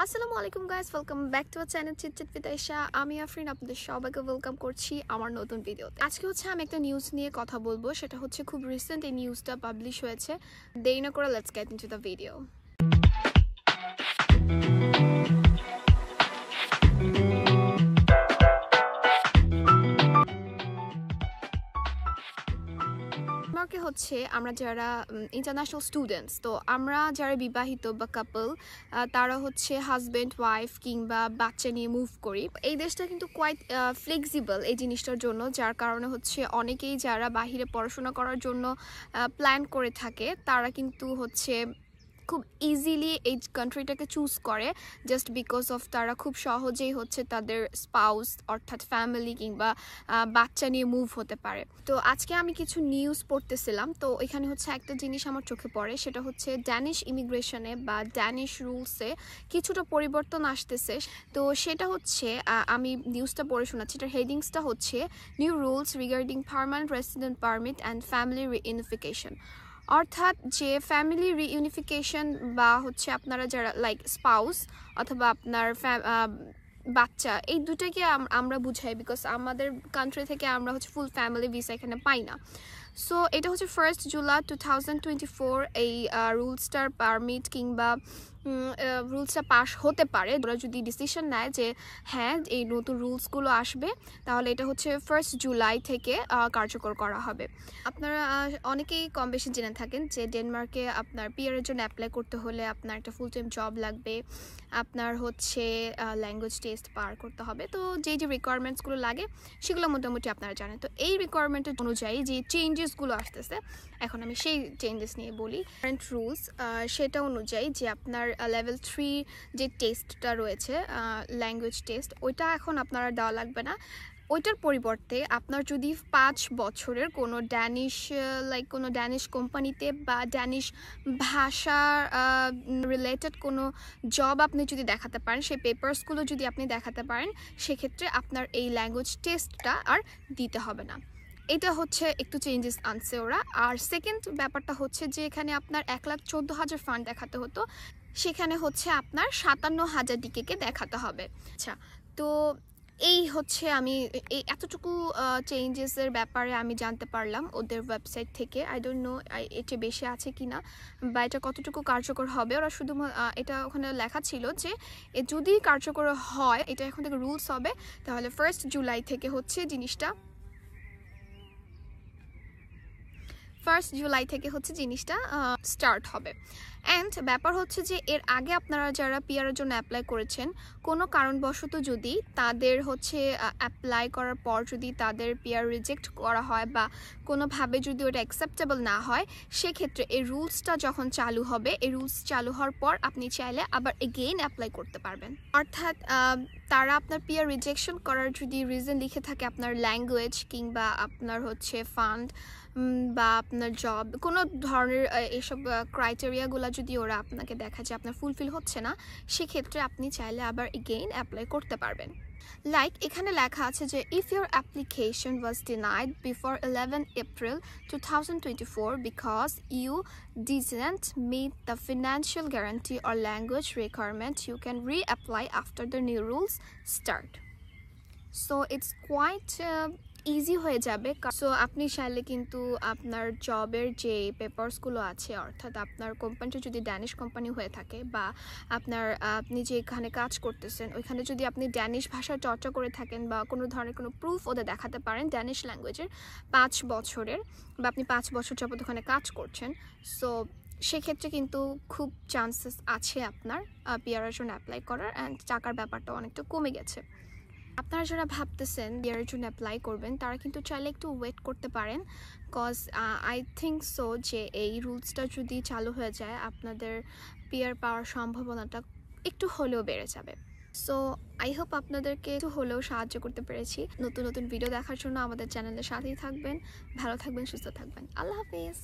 আসসালামু আলাইকুম guys, welcome back to our channel chit chat with Ayesha. আমি আফরিন, আপনাদের সবাইকে ওয়েলকাম করছি আমার নতুন ভিডিওতে। আজকে আমি একটা নিউজ নিয়ে কথা বলবো, সেটা খুব রিসেন্ট এই নিউজটা পাবলিশ হয়েছে। দেরি না করে let's get into the video. আমরা যারা ইন্টারন্যাশনাল স্টুডেন্টস, তো আমরা যারা বিবাহিত বা কাপল, তারা হাজব্যান্ড ওয়াইফ কিংবা বাচ্চা নিয়ে মুভ করি। এই দেশটা কিন্তু কোয়াইট ফ্লেক্সিবল এই জিনিসটার জন্য, যার কারণে অনেকেই যারা বাহিরে পড়াশোনা করার জন্য প্ল্যান করে থাকে, তারা কিন্তু খুব ইজিলি এই কান্ট্রিটাকে চুজ করে জাস্ট বিকজ অফ তারা খুব সহজেই তাদের স্পাউস অর্থাৎ ফ্যামিলি কিংবা বাচ্চা নিয়ে মুভ হতে পারে। তো আজকে আমি কিছু নিউজ পড়তেছিলাম, তো এখানে একটা জিনিস আমার চোখে পড়ে, সেটা ড্যানিশ ইমিগ্রেশনে বা ড্যানিশ রুলসে কিছুটা পরিবর্তন আসতেছে। তো সেটা আমি নিউজটা পড়ে শোনাচ্ছি। এটার হেডিংসটা new rules regarding permanent resident permit and family reunification. অর্থাৎ যে ফ্যামিলি রিইউনিফিকেশন বা আপনারা যারা লাইক স্পাউস অথবা আপনার বাচ্চা, এই দুটাকে আমরা বুঝাই, বিকজ আমাদের কান্ট্রি থেকে আমরা ফুল ফ্যামিলি ভিসা এখানে পাই না। সো এটা 1 জুলাই 2024 এই রুলসটার পারমিট কিংবা রুলসটা পাস হতে পারে। ওরা যদি ডিসিশন নেয় যে হ্যাঁ এই নতুন রুলসগুলো আসবে, তাহলে এটা 1 জুলাই থেকে কার্যকর করা হবে। আপনারা অনেকেই কম বেশি জেনে থাকেন যে ডেনমার্কে আপনার পিআরের জন্য অ্যাপ্লাই করতে হলে আপনার একটা ফুল টাইম জব লাগবে, আপনার ল্যাঙ্গুয়েজ টেস্ট পার করতে হবে। তো যে রিকোয়ারমেন্টসগুলো লাগে সেগুলো মোটামুটি আপনারা জানেন। তো এই রিকোয়ারমেন্টের অনুযায়ী যে চেঞ্জেসগুলো আসতেছে, এখন আমি সেই চেঞ্জেস নিয়ে বলি। কারেন্ট রুলস সেটা অনুযায়ী যে আপনার লেভেল 3 যে টেস্টটা রয়েছে ল্যাঙ্গুয়েজ টেস্ট, ওইটা এখন আপনারা দেওয়া লাগবে না। ওইটার পরিবর্তে আপনার যদি 5 বছরের কোনো ড্যানিশ কোম্পানিতে বা ড্যানিশ ভাষা রিলেটেড কোনো জব আপনি যদি দেখাতে পারেন, সেই পেপারসগুলো যদি আপনি দেখাতে পারেন, সেক্ষেত্রে আপনার এই ল্যাঙ্গুয়েজ টেস্টটা আর দিতে হবে না। এটা একটু চেঞ্জেস আনছে ওরা। আর সেকেন্ড ব্যাপারটা যে এখানে আপনার 1,14,000 ফান্ড দেখাতে হতো, সেখানে আপনার 57,000 ডিকেকে দেখাতে হবে। আচ্ছা, তো এই আমি এই এতটুকু চেঞ্জেসের ব্যাপারে আমি জানতে পারলাম ওদের ওয়েবসাইট থেকে। আই ডোন্ট নো এটা বেশি আছে কি না বা এটা কতটুকু কার্যকর হবে। ওরা শুধু এটা ওখানে লেখা ছিল যে যদি কার্যকর হয়, এটা এখন থেকে রুলস হবে, তাহলে 1 জুলাই থেকে জিনিসটা 1 জুলাই থেকে জিনিসটা স্টার্ট হবে। অ্যান্ড ব্যাপার যে এর আগে আপনারা যারা পিআরের জন্য অ্যাপ্লাই করেছেন, কোনো কারণবশত যদি তাদের অ্যাপ্লাই করার পর যদি তাদের পিআর রিজেক্ট করা হয় বা কোনোভাবে যদি ওটা অ্যাকসেপ্টেবল না হয়, সেক্ষেত্রে এই রুলসটা যখন চালু হবে, এই রুলস চালু হওয়ার পর আপনি চাইলে আবার এগেইন অ্যাপ্লাই করতে পারবেন। অর্থাৎ তারা আপনার পিআর রিজেকশন করার যদি রিজন লিখে থাকে আপনার ল্যাঙ্গুয়েজ কিংবা আপনার ফান্ড বা আপনার জব, কোনো ধরনের এইসব ক্রাইটেরিয়াগুলো যদি ওরা আপনাকে দেখা যায় আপনার ফুলফিল হচ্ছে না, সেক্ষেত্রে আপনি চাইলে আবার এগেইন অ্যাপ্লাই করতে পারবেন। লাইক এখানে লেখা আছে যে if your application was denied before 11 April 2024 because you didn't meet the financial guarantee or language requirement, you can reapply after the new rules start. So it's quite easy হয়ে যাবে। So আপনি চাইলে কিন্তু আপনার জবের যে পেপারসগুলো আছে, অর্থাৎ আপনার কোম্পানিটা যদি ড্যানিশ কোম্পানি হয়ে থাকে বা আপনি যে এখানে কাজ করতেছেন ওইখানে যদি আপনি ড্যানিশ ভাষার চর্চা করে থাকেন বা কোনো ধরনের কোনো প্রুফ ওদের দেখাতে পারেন ড্যানিশ ল্যাঙ্গুয়েজের 5 বছরের, বা আপনি 5 বছর যাবত ওখানে কাজ করছেন, সো সেক্ষেত্রে কিন্তু খুব চান্সেস আছে আপনার পিআরের জন্য অ্যাপ্লাই করার, অ্যান্ড টাকার ব্যাপারটা অনেকটা কমে গেছে। আপনারা যারা ভাবতেছেন পিআরের জন্য অ্যাপ্লাই করবেন, তারা কিন্তু চাইলে একটু ওয়েট করতে পারেন, কজ আই থিঙ্ক সো যে এই রুলসটা যদি চালু হয়ে যায়, আপনাদের পিআর পাওয়ার সম্ভাবনাটা একটু হলেও বেড়ে যাবে। সো আই হোপ আপনাদেরকে একটু হলেও সাহায্য করতে পেরেছি। নতুন নতুন ভিডিও দেখার জন্য আমাদের চ্যানেলের সাথেই থাকবেন। ভালো থাকবেন, সুস্থ থাকবেন। আল্লাহ হাফিজ।